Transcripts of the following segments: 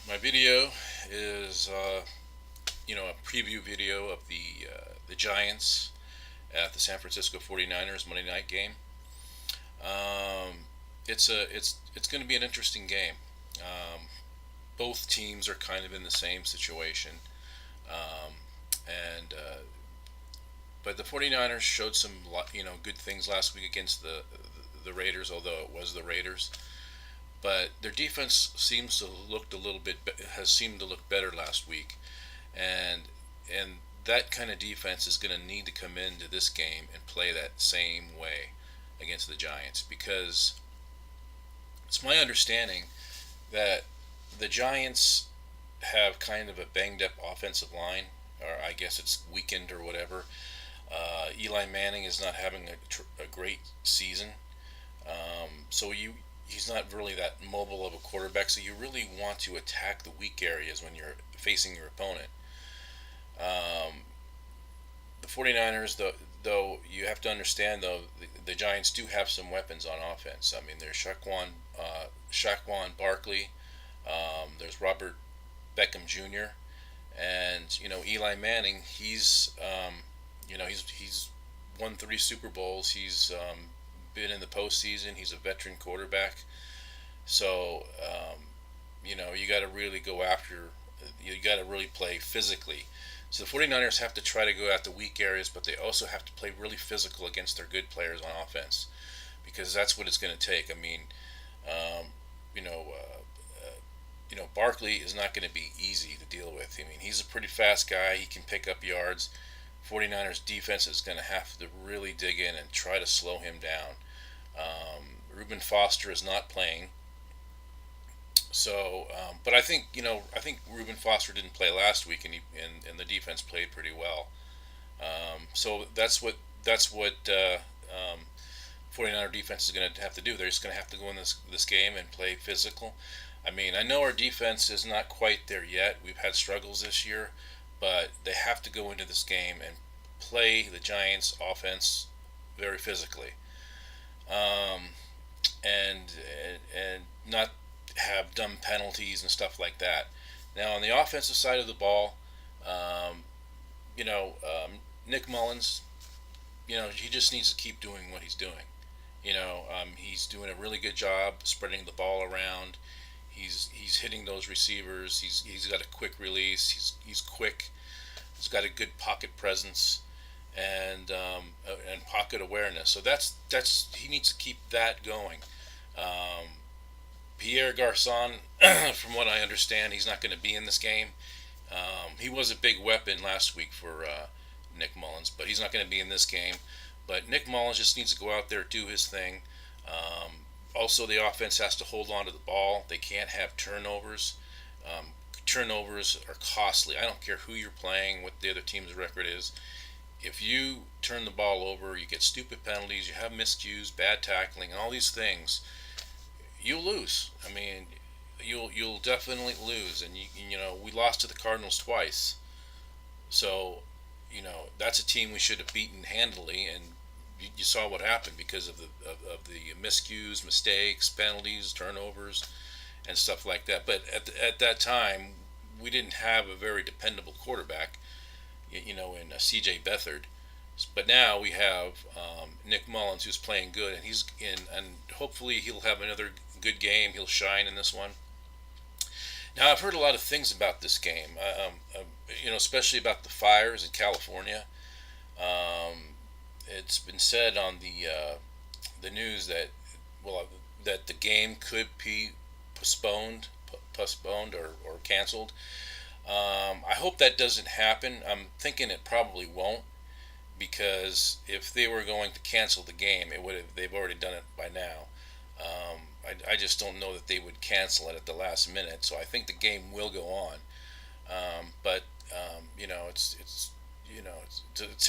My video is, a preview video of the Giants at the San Francisco 49ers Monday night game. Um, it's going to be an interesting game. Both teams are kind of in the same situation, um, and but the 49ers showed some good things last week against the Raiders, although it was the Raiders. But their defense seems to looked a little bit has seemed to look better last week, and and that kind of defense is going to need to come into this game and play that same way against the Giants because it's my understanding that the Giants have kind of a banged up offensive line, or I guess it's weakened or whatever. Eli Manning is not having a great season, so he's not really that mobile of a quarterback. So you really want to attack the weak areas when you're facing your opponent. Um, the 49ers, though, you have to understand, though, the Giants do have some weapons on offense. I mean, there's Shaquan Barkley, there's Robert Beckham Jr., and Eli Manning. He's won 3 Super Bowls. He's been in the postseason. He's a veteran quarterback. So you got to really go after. You got to really play physically. So the 49ers have to try to go at the weak areas, but they also have to play really physical against their good players on offense because that's what it's going to take. I mean, um, you know, Barkley is not going to be easy to deal with. I mean, he's a pretty fast guy. He can pick up yards. 49ers defense is going to have to really dig in and try to slow him down. Reuben Foster is not playing, so but I think Reuben Foster didn't play last week, and the defense played pretty well. So that's what 49er defense is going to have to do. They're just going to have to go in this game and play physical. I mean, I know our defense is not quite there yet. We've had struggles this year, but they have to go into this game and play the Giants' offense very physically, um, and not have dumb penalties and stuff like that. Now, on the offensive side of the ball, um, Nick Mullins, he just needs to keep doing what he's doing. He's doing a really good job spreading the ball around. He's hitting those receivers. He's got a quick release. He's quick. He's got a good pocket presence and pocket awareness. So that's he needs to keep that going. Um, Pierre Garcon, from what I understand, he's not going to be in this game. He was a big weapon last week for Nick Mullins, but he's not going to be in this game. But Nick Mullins just needs to go out there, do his thing. Also, the offense has to hold on to the ball. They can't have turnovers. Um, Turnovers are costly. I don't care who you're playing, what the other team's record is. If you turn the ball over, you get stupid penalties, you have miscues, bad tackling, and all these things, you'll lose. I mean, you'll definitely lose. And we lost to the Cardinals twice. So, that's a team we should have beaten handily, and you saw what happened because of the miscues, mistakes, penalties, turnovers, and stuff like that. But at that time, we didn't have a very dependable quarterback, in C.J. Beathard. But now we have Nick Mullins, who's playing good, and and hopefully he'll have another good game. He'll shine in this one. Now I've heard a lot of things about this game, especially about the fires in California. Um, it's been said on the news that that the game could be postponed or canceled. I hope that doesn't happen. I'm thinking it probably won't because if they were going to cancel the game, they've already done it by now. I just don't know that they would cancel it at the last minute. So I think the game will go on. But it's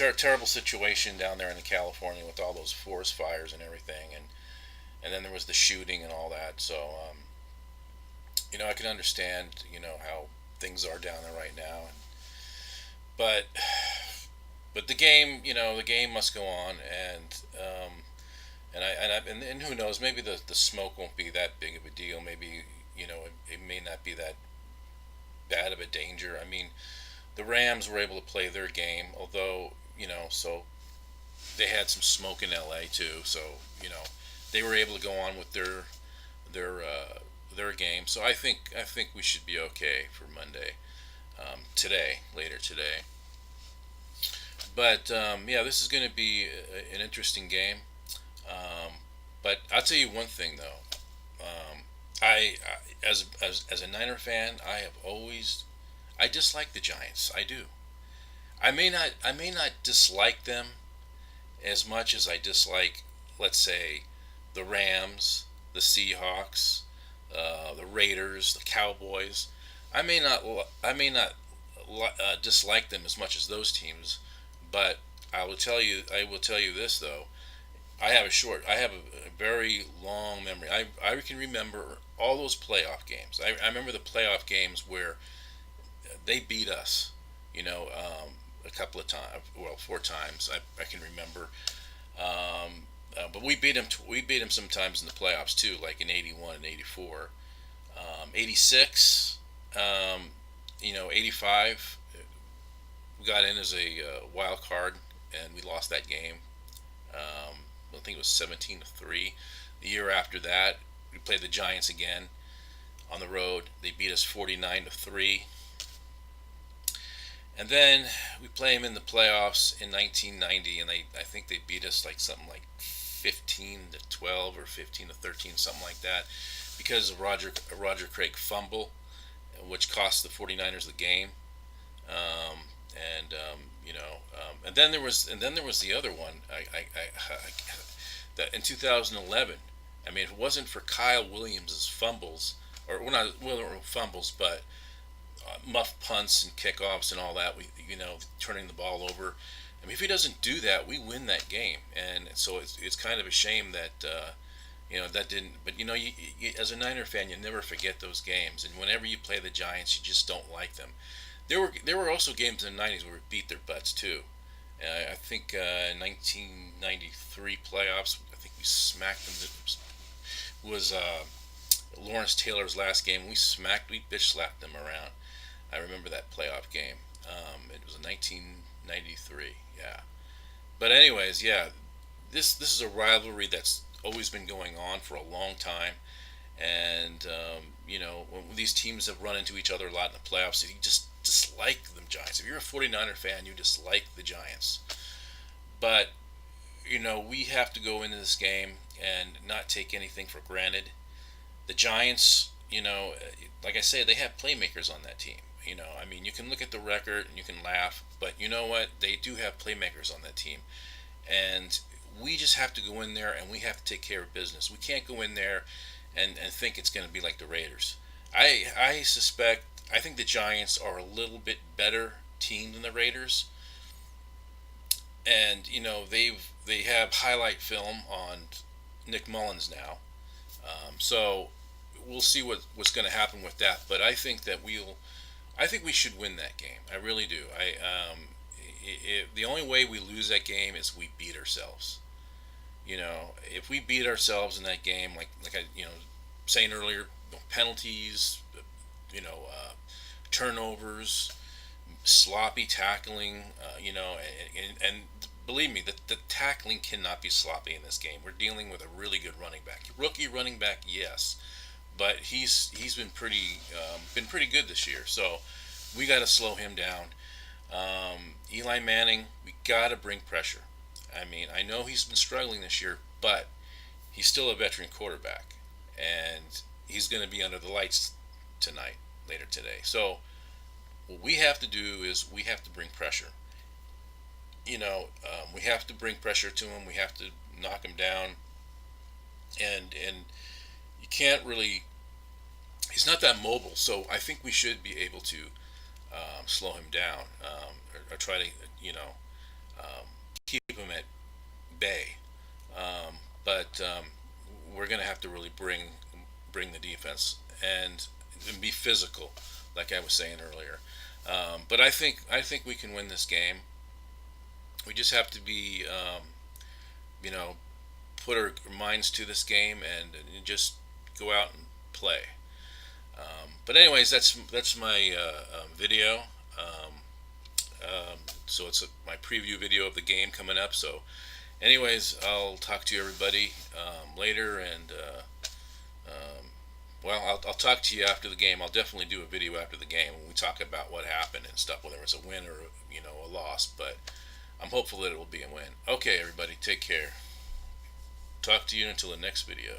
a terrible situation down there in California with all those forest fires and everything, and then there was the shooting and all that. So I can understand how things are down there right now, but the game must go on, and who knows, maybe the smoke won't be that big of a deal. Maybe it may not be that bad of a danger. I mean, the Rams were able to play their game, although so they had some smoke in LA too. So you know, they were able to go on with their their game. So I think we should be okay for Monday, today, later today. But yeah, this is going to be an interesting game. Um, but I'll tell you one thing though. As a Niner fan, I dislike the Giants. I do. I may not dislike them as much as I dislike, let's say, the Rams, the Seahawks, the Raiders, the Cowboys. I may not dislike them as much as those teams, but I will tell you this though. I have a very long memory. I can remember all those playoff games. I remember the playoff games where they beat us. A couple of times. Well, four times. I can remember. But we beat them. We beat them sometimes in the playoffs too, like in '81 and '84, '86. 85. We got in as a wild card, and we lost that game. I think it was 17-3. The year after that, we played the Giants again on the road. They beat us 49-3. And then we play them in the playoffs in 1990, and I think they beat us like something like 15-12 or 15-13, something like that, because of Roger Craig fumble, which cost the 49ers the game. Um, and then there was the other one. That in 2011. I mean, if it wasn't for Kyle Williams' fumbles, or well, not fumbles, but muff punts and kickoffs and all that. Turning the ball over. I mean, if he doesn't do that, we win that game. And so it's kind of a shame that that didn't. But as a Niner fan, you never forget those games. And whenever you play the Giants, you just don't like them. There were also games in the '90s where we beat their butts too. I think 1993 playoffs. I think we smacked them. It was Lawrence Taylor's last game. We bitch slapped them around. I remember that playoff game. It was in 1993. Yeah. But anyways, yeah, this is a rivalry that's always been going on for a long time, and when these teams have run into each other a lot in the playoffs, you just dislike the Giants. If you're a 49er fan, you dislike the Giants. But we have to go into this game and not take anything for granted. The Giants, like I say, they have playmakers on that team. I mean, you can look at the record and you can laugh, but you know what? They do have playmakers on that team, and we just have to go in there and we have to take care of business. We can't go in there and think it's going to be like the Raiders. I think the Giants are a little bit better team than the Raiders, and they have highlight film on Nick Mullins now. So we'll see what's going to happen with that. But I think we should win that game. I really do. The only way we lose that game is we beat ourselves. If we beat ourselves in that game, like I saying earlier, penalties, turnovers, sloppy tackling, and believe me, the tackling cannot be sloppy in this game. We're dealing with a really good running back, rookie running back, yes, but he's been pretty good this year. So we got to slow him down. Eli Manning, we got to bring pressure. I mean, I know he's been struggling this year, but he's still a veteran quarterback, and he's going to be under the lights tonight, later today. So what we have to do is we have to bring pressure. We have to bring pressure to him. We have to knock him down, and you can't really. He's not that mobile, so I think we should be able to slow him down, or try to um, keep him at bay. But we're going to have to really bring the defense and be physical, like I was saying earlier. But I think we can win this game. We just have to be, you know, put our minds to this game and just go out and play. But anyways, that's my video. Um, so it's my preview video of the game coming up. So, anyways, I'll talk to you everybody later, and well, I'll talk to you after the game. I'll definitely do a video after the game when we talk about what happened and stuff, whether it's a win or a loss. But I'm hopeful that it will be a win. Okay, everybody, take care. Talk to you until the next video.